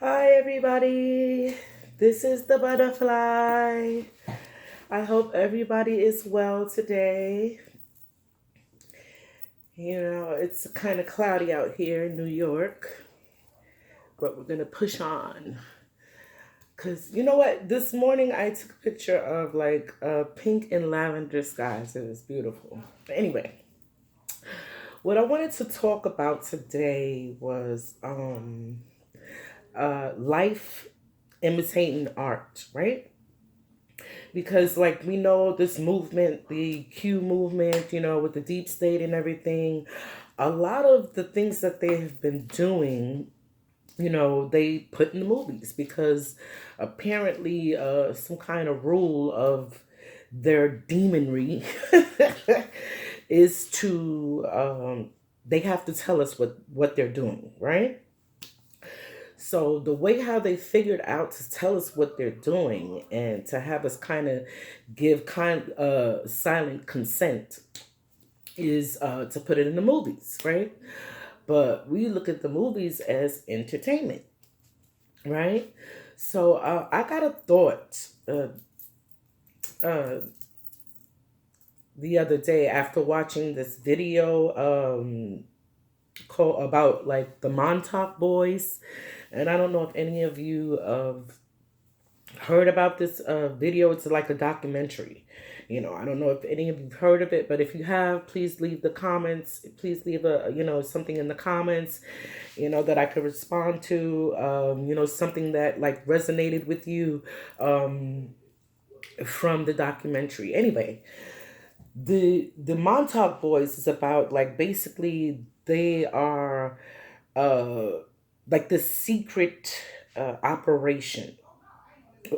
Hi, everybody. This is the butterfly. I hope everybody is well today. It's kind of cloudy out here in New York, but we're going to push on. Because you know what? This morning I took a picture of like pink and lavender skies. It was beautiful. But anyway, what I wanted to talk about today was life imitating art, right? Because like we know this movement, the Q movement, with the deep state and everything, a lot of the things that they have been doing, they put in the movies because apparently some kind of rule of their demonry is to they have to tell us what they're doing, right? So the way how they figured out to tell us what they're doing and to have us kind of give kind silent consent is to put it in the movies, right? But we look at the movies as entertainment, right? So I got a thought uh, the other day after watching this video called about like the Montauk Boys, and I don't know if any of you heard about this video. It's like a documentary. I don't know if any of you've heard of it, but if you have, please leave the comments. Please leave something in the comments, that I could respond to. Something that like resonated with you from the documentary. Anyway, the Montauk Boys is about like basically they are uh like the secret operation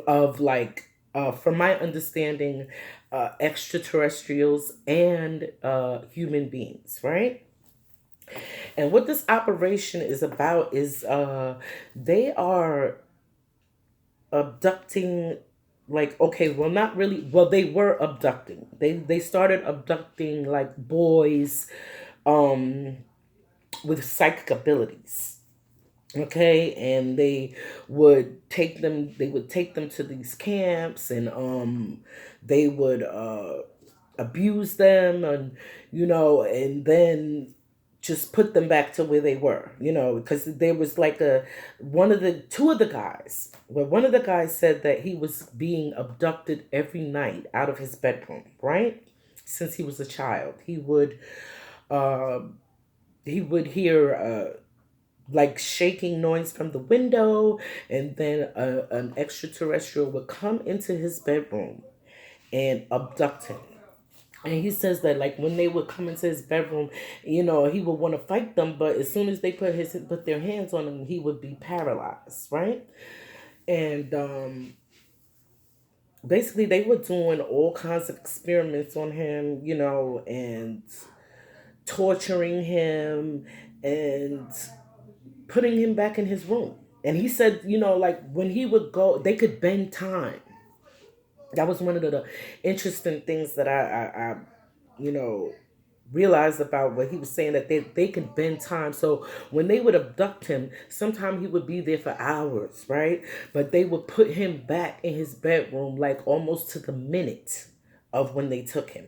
of like from my understanding extraterrestrials and human beings, right? And what this operation is about is they are abducting, like, okay, well, not really, well, they were abducting, they started abducting like boys um with psychic abilities. Okay, and they would take them to these camps, and they would abuse them, and and then just put them back to where they were, because there was like a one of the two of the guys, well, one of the guys said that he was being abducted every night out of his bedroom, right? Since he was a child, uh he would hear like shaking noise from the window, and then an extraterrestrial would come into his bedroom and abduct him. And he says that like when they would come into his bedroom, he would want to fight them, but as soon as they put their hands on him, he would be paralyzed, right? And basically they were doing all kinds of experiments on him, and torturing him and putting him back in his room. And he said, like when he would go, they could bend time. That was one of the interesting things that I you know, realized about what he was saying, that they could bend time. So when they would abduct him, sometimes he would be there for hours, right? But they would put him back in his bedroom like almost to the minute of when they took him.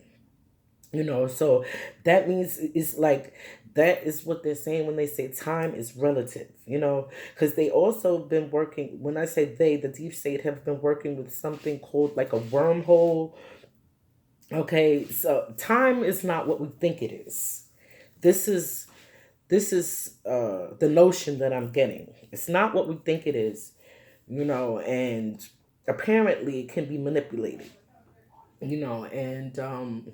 So that means it's like that is what they're saying when they say time is relative, because they also been working, when I say they, the deep state have been working with something called like a wormhole. Okay, so time is not what we think it is. This is the notion that I'm getting. It's not what we think it is, and apparently it can be manipulated, and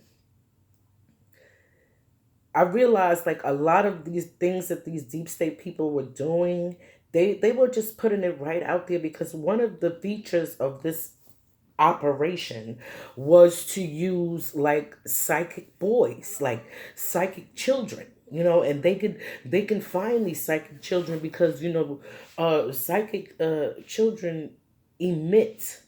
I realized like a lot of these things that these deep state people were doing, they were just putting it right out there, because one of the features of this operation was to use like psychic boys, like psychic children, and they can find these psychic children because psychic children emit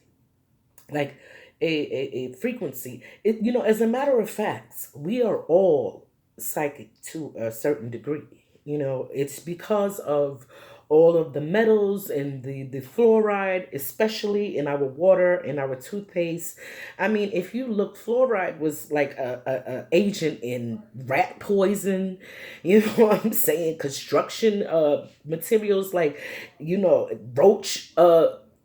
like a frequency. As a matter of fact, we are all psychic to a certain degree. It's because of all of the metals and the fluoride, especially in our water, in our toothpaste. I mean, if you look, fluoride was like a agent in rat poison, you know what I'm saying? Construction materials like, roach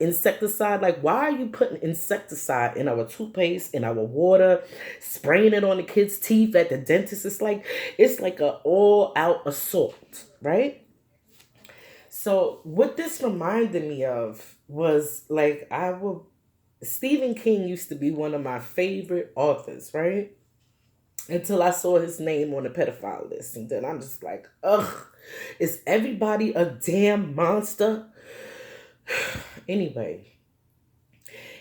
insecticide. Like, why are you putting insecticide in our toothpaste, in our water, spraying it on the kids' teeth at the dentist? It's like a all out assault, right? So what this reminded me of was like I will Stephen King used to be one of my favorite authors, right? Until I saw his name on the pedophile list. And then I'm just like, ugh, is everybody a damn monster? Anyway,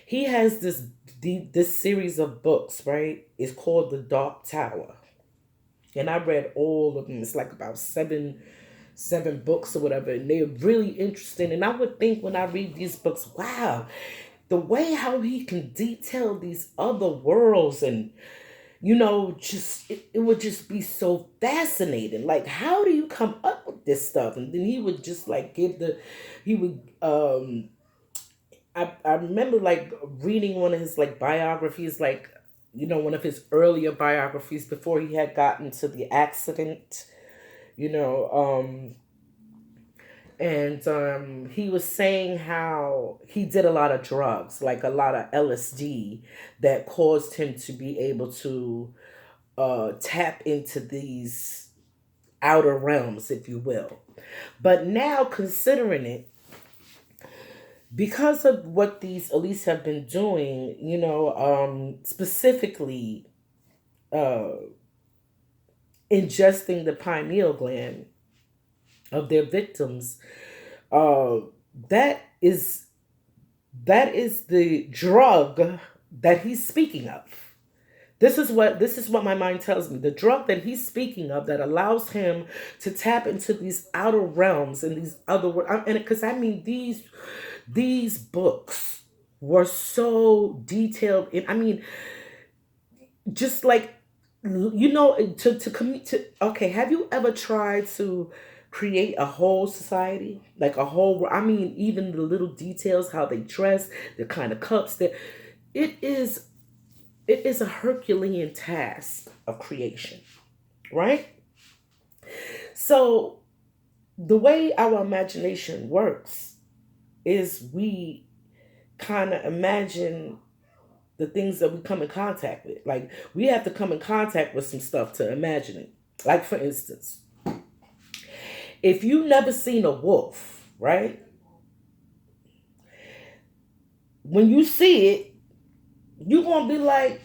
he has this series of books, right? It's called The Dark Tower. And I read all of them. It's like about seven books or whatever, and they're really interesting. And I would think when I read these books, wow, the way how he can detail these other worlds, and just it would just be so fascinating. Like, how do you come up with this stuff? And then he would just like he would I remember like reading one of his like biographies, like one of his earlier biographies before he had gotten to the accident, you know and he was saying how he did a lot of drugs, like a lot of LSD, that caused him to be able to tap into these outer realms, if you will. But now, considering it, because of what these elites have been doing, specifically uh, ingesting the pineal gland of their victims, uh, that is that is the drug that he's speaking of. This is what my mind tells me. The drug that he's speaking of that allows him to tap into these outer realms and these other worlds. And because I mean these books were so detailed. I mean, just like to commit to. Okay, have you ever tried to create a whole society, like a whole? I mean, even the little details, how they dress, the kind of cups that it is. It is a Herculean task of creation, right? So the way our imagination works is we kind of imagine the things that we come in contact with. Like, we have to come in contact with some stuff to imagine it. Like, for instance, if you never seen a wolf, right? When you see it, you're gonna be like,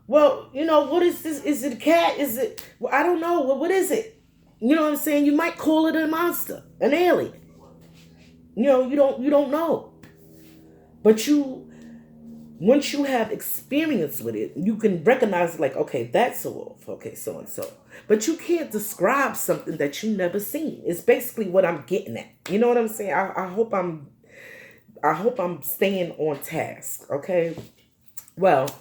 well, what is this? Is it a cat? Is it? Well, I don't know. Well, what is it? You know what I'm saying? You might call it a monster, an alien. You don't know. But once you have experience with it, you can recognize, like, okay, that's a wolf. Okay, so and so. But you can't describe something that you never seen. It's basically what I'm getting at. You know what I'm saying? I hope I'm staying on task. Okay. Well,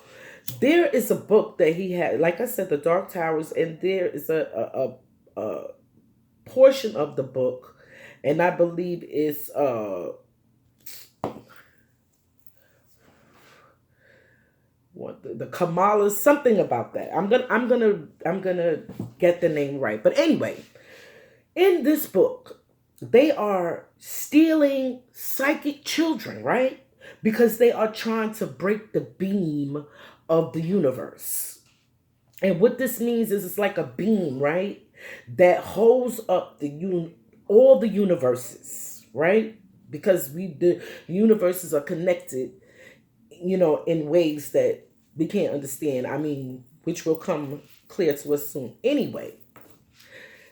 there is a book that he had, like I said, The Dark Towers, and there is a portion of the book, and I believe it's what the Kamalas, something about that. I'm gonna get the name right. But anyway, in this book, they are stealing psychic children, right? Because they are trying to break the beam of the universe. And what this means is it's like a beam, right? That holds up all the universes, right? Because the universes are connected, in ways that we can't understand. I mean, which will come clear to us soon. Anyway,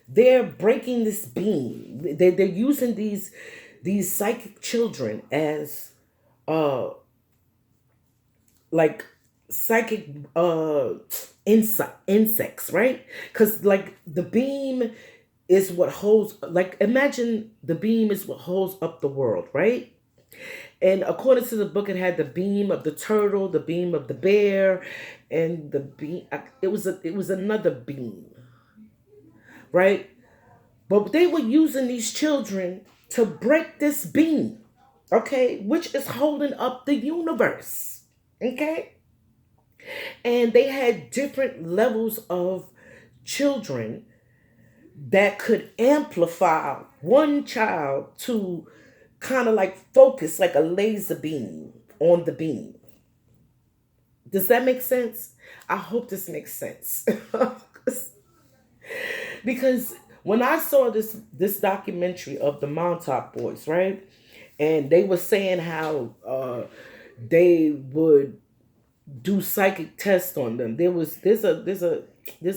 they're breaking this beam. They're using these psychic children as uh like psychic insects, right? Because like the beam is what holds, like, imagine the beam is what holds up the world, right? And according to the book, it had the beam of the turtle, the beam of the bear, and the beam. It was another beam, right? But they were using these children to break this beam, okay, which is holding up the universe, okay? And they had different levels of children that could amplify one child to kind of like focus like a laser beam on the beam. Does that make sense? I hope this makes sense. Because when I saw this documentary of the Montauk Boys, right? And they were saying how they would do psychic tests on them. There's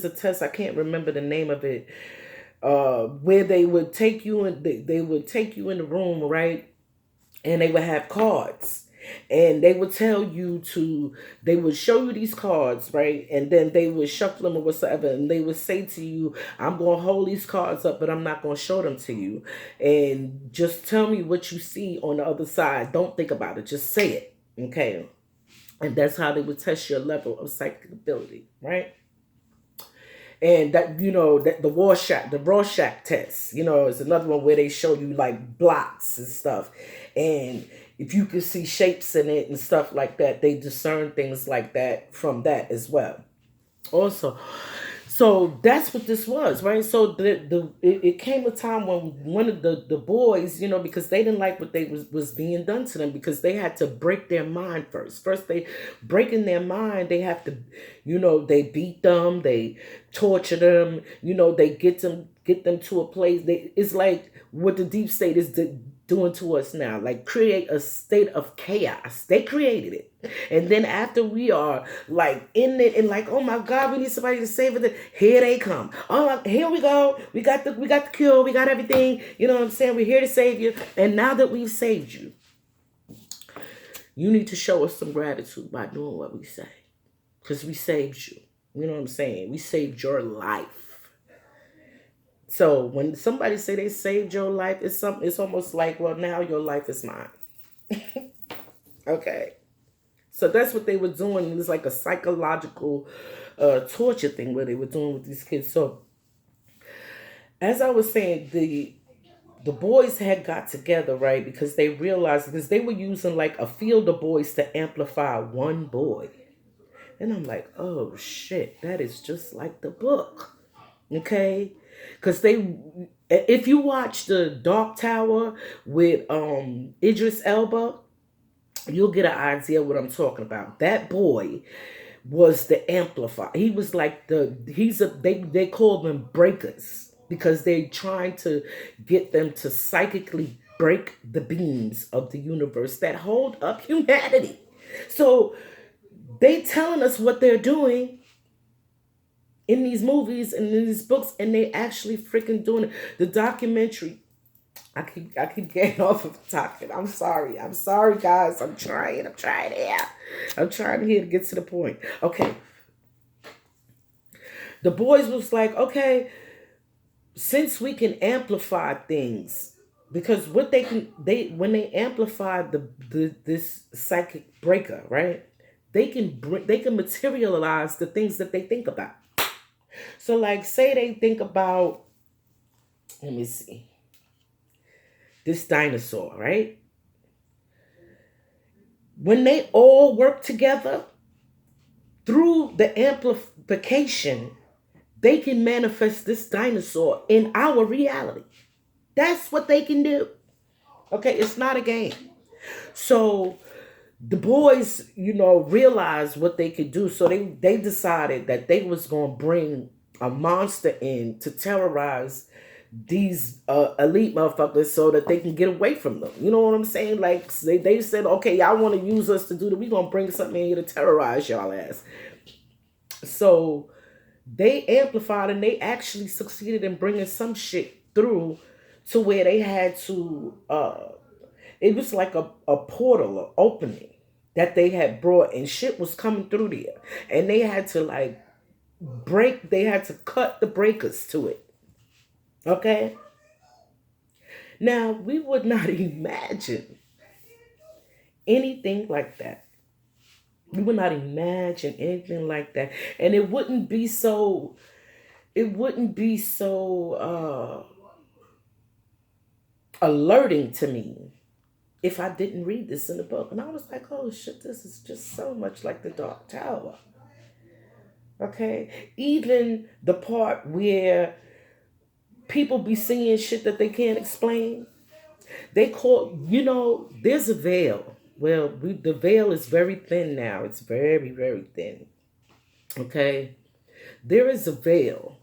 a test, I can't remember the name of it, where they would take you in they would take you in the room, right? And they would have cards, and they would tell you to they would show you these cards, right? And then they would shuffle them or whatsoever, and they would say to you, I'm going to hold these cards up, but I'm not going to show them to you, and just tell me what you see on the other side. Don't think about it, just say it, okay? And that's how they would test your level of psychic ability, right? And that, that the Rorschach test, is another one where they show you like blocks and stuff. And if you can see shapes in it and stuff like that, they discern things like that from that as well. Also, so that's what this was, right? So it came a time when one of the boys, because they didn't like what they was being done to them, because they had to break their mind first. First, they breaking their mind. They have to, they beat them, they torture them, they get them to a place. It's like what the deep state is doing to us now, like create a state of chaos. They created it. And then after we are like in it and like, oh my God, we need somebody to save it. Here they come. Oh, here we go. We got the cure. We got everything. You know what I'm saying? We're here to save you. And now that we've saved you, you need to show us some gratitude by doing what we say. Because we saved you. You know what I'm saying? We saved your life. So when somebody say they saved your life, it's almost like, well, now your life is mine. Okay. So that's what they were doing. It was like a psychological torture thing where they were doing with these kids. So as I was saying, the boys had got together, right? Because they realized, because they were using like a field of boys to amplify one boy. And I'm like, oh shit, that is just like the book. Okay? Because if you watch the Dark Tower with Idris Elba, you'll get an idea what I'm talking about. That boy was the amplifier. He was like they call them breakers, because they're trying to get them to psychically break the beams of the universe that hold up humanity. So they telling us what they're doing in these movies and in these books, and they actually freaking doing it. The documentary, I keep getting off of the topic. I'm sorry, guys. I'm trying here. I'm trying here to get to the point. Okay. The boys was like, okay, since we can amplify things, because what when they amplify this psychic breaker, right? They can materialize the things that they think about. So like, say they think about, let me see, this dinosaur, right? When they all work together through the amplification, they can manifest this dinosaur in our reality. That's what they can do. Okay, it's not a game. So the boys, realized what they could do. So they decided that they was going to bring a monster in to terrorize these elite motherfuckers so that they can get away from them. You know what I'm saying? Like they said, okay, y'all want to use us to do that. We're going to bring something in here to terrorize y'all ass. So they amplified, and they actually succeeded in bringing some shit through to where they had to, it was like a portal, an opening that they had brought, and shit was coming through there. And they had to like they had to cut the breakers to it. Okay? Now, we would not imagine anything like that. We would not imagine anything like that. And it wouldn't be so alerting to me if I didn't read this in the book. And I was like, oh shit, this is just so much like the Dark Tower. Okay? Even the part where people be seeing shit that they can't explain. They call, there's a veil. Well, the veil is very thin now. It's very, very thin. Okay? There is a veil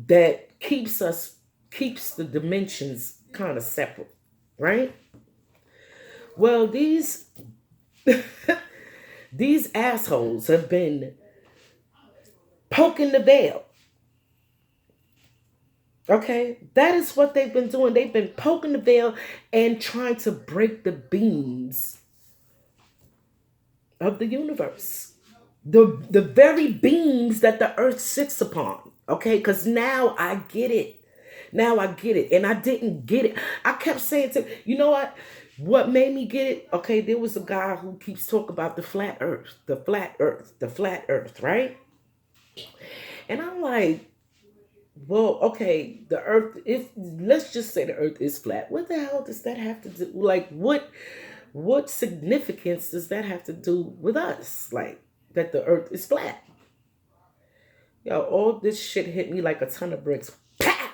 that keeps the dimensions kind of separate, right? Well, these assholes have been poking the veil. Okay, that is what they've been doing. They've been poking the veil and trying to break the beams of the universe. The very beams that the earth sits upon. Okay, because now I get it. Now I get it. And I didn't get it. I kept saying to, you know what? What made me get it? Okay, there was a guy who keeps talking about the flat earth, the flat earth, the flat earth, right? And I'm like, well, okay, the earth is, let's just say the earth is flat. What the hell does that have to do? Like, what significance does that have to do with us? Like, that the earth is flat. Yo, all this shit hit me like a ton of bricks. Pow!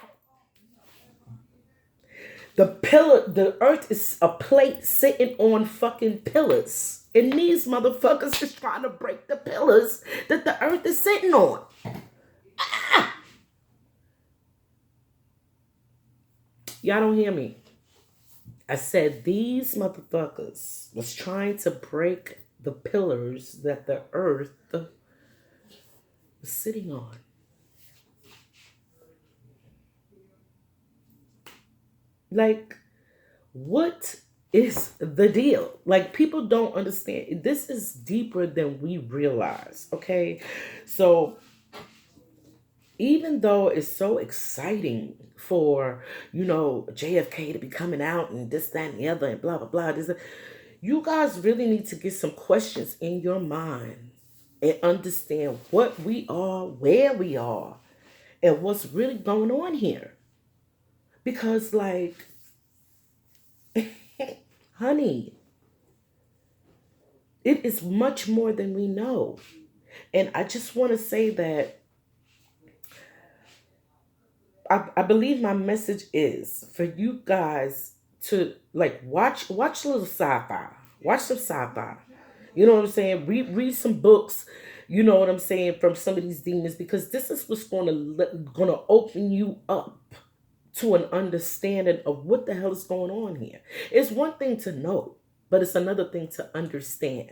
The earth is a plate sitting on fucking pillars. And these motherfuckers is trying to break the pillars that the earth is sitting on. Ah! Y'all don't hear me. I said these motherfuckers was trying to break the pillars that the earth was sitting on. Like, what is the deal? Like, people don't understand. This is deeper than we realize, okay? So, even though it's so exciting for, JFK to be coming out and this, that, and the other, and blah, blah, blah, you guys really need to get some questions in your mind and understand what we are, where we are, and what's really going on here. Because, like, honey, it is much more than we know. And I just want to say that I believe my message is for you guys to, like, watch a little sci-fi. Watch some sci-fi. You know what I'm saying? Read some books. You know what I'm saying, from some of these demons, because this is what's gonna open you up to an understanding of what the hell is going on here. It's one thing to know, but it's another thing to understand.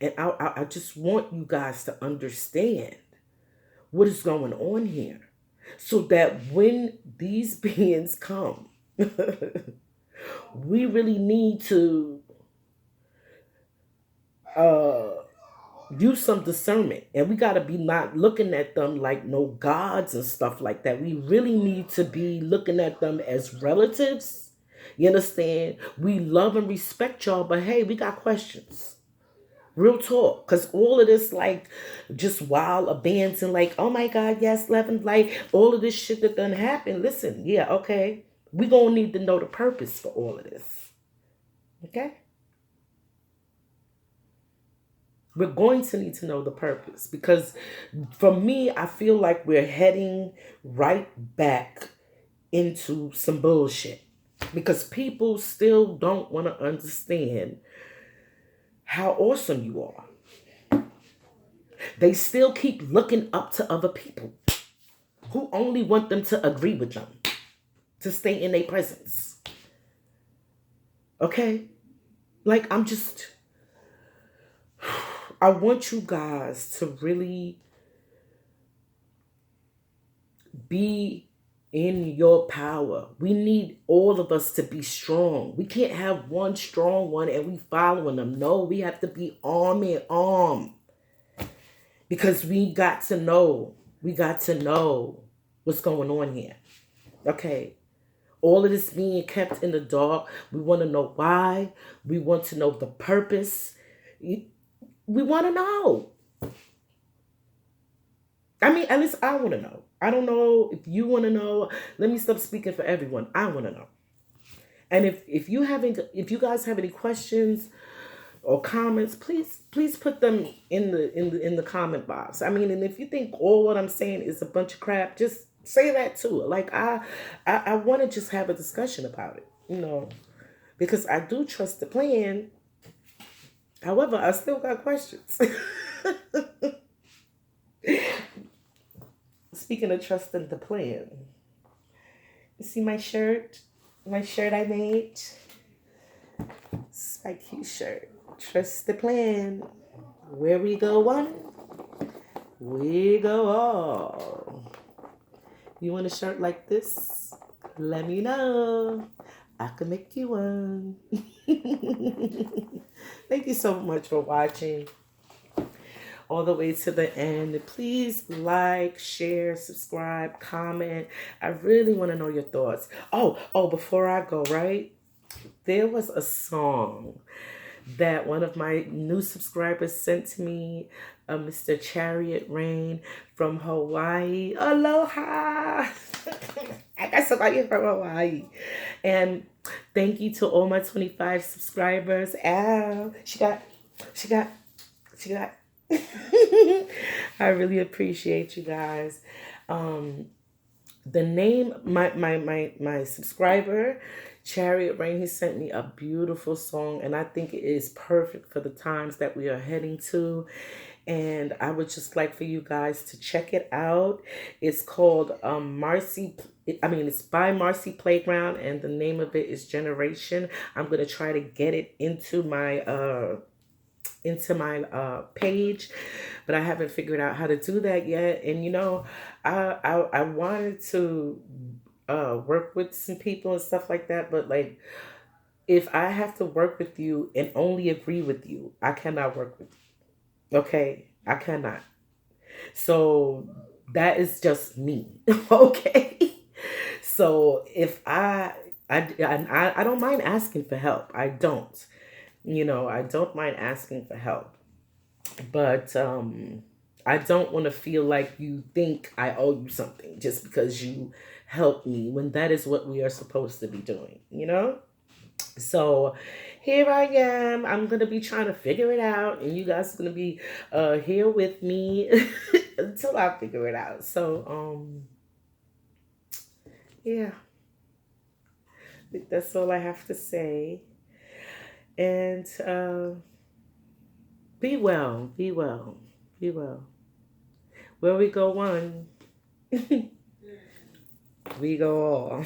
And I just want you guys to understand what is going on here, so that when these beings come, we really need to use some discernment. And we got to be not looking at them like no gods and stuff like that. We really need to be looking at them as relatives. You understand? We love and respect y'all, but hey, we got questions. Real talk. Because all of this, like, just wild abandon, like, oh my God, yes, love and light, all of this shit that done happened. Listen, yeah, okay. We gonna need to know the purpose for all of this. Okay? We're going to need to know the purpose, because for me, I feel like we're heading right back into some bullshit, because people still don't want to understand how awesome you are. They still keep looking up to other people who only want them to agree with them, to stay in their presence. Okay? Like, I want you guys to really be in your power. We need all of us to be strong. We can't have one strong one and we following them. No, we have to be arm in arm. Because we got to know what's going on here. Okay? All of this being kept in the dark. We want to know why. We want to know the purpose. We want to know. I mean, at least I want to know. I don't know if you want to know. Let me stop speaking for everyone. I want to know. And if you guys have any questions or comments, please put them in the comment box. I mean, and if you think all what I'm saying is a bunch of crap, just say that too. Like I want to just have a discussion about it, because I do trust the plan. However, I still got questions. Speaking of trusting the plan, you see my shirt? My shirt I made? It's my cute shirt. Trust the plan. Where we go one, we go all. You want a shirt like this? Let me know. I can make you one. Thank you so much for watching all the way to the end. Please like, share, subscribe, comment. I really want to know your thoughts. Oh, before I go, right? There was a song that one of my new subscribers sent to me, Mr. Chariot Rain from Hawaii. Aloha! I got somebody from Hawaii. And thank you to all my 25 subscribers. Ow. She got. I really appreciate you guys. The name, my subscriber, Chariot Rain, he sent me a beautiful song, and I think it is perfect for the times that we are heading to. And I would just like for you guys to check it out. It's called it's by Marcy Playground, and the name of it is Generation. I'm gonna try to get it into my page, but I haven't figured out how to do that yet. And I wanted to work with some people and stuff like that, but like, if I have to work with you and only agree with you, I cannot work with you. Okay, I cannot. So that is just me. Okay. So if I don't mind asking for help. I don't. I don't mind asking for help. But I don't want to feel like you think I owe you something just because you helped me, when that is what we are supposed to be doing. So here I am. I'm going to be trying to figure it out, and you guys are going to be here with me until I figure it out. So, yeah, I think that's all I have to say. And be well, be well, be well. Where we go one, we go all.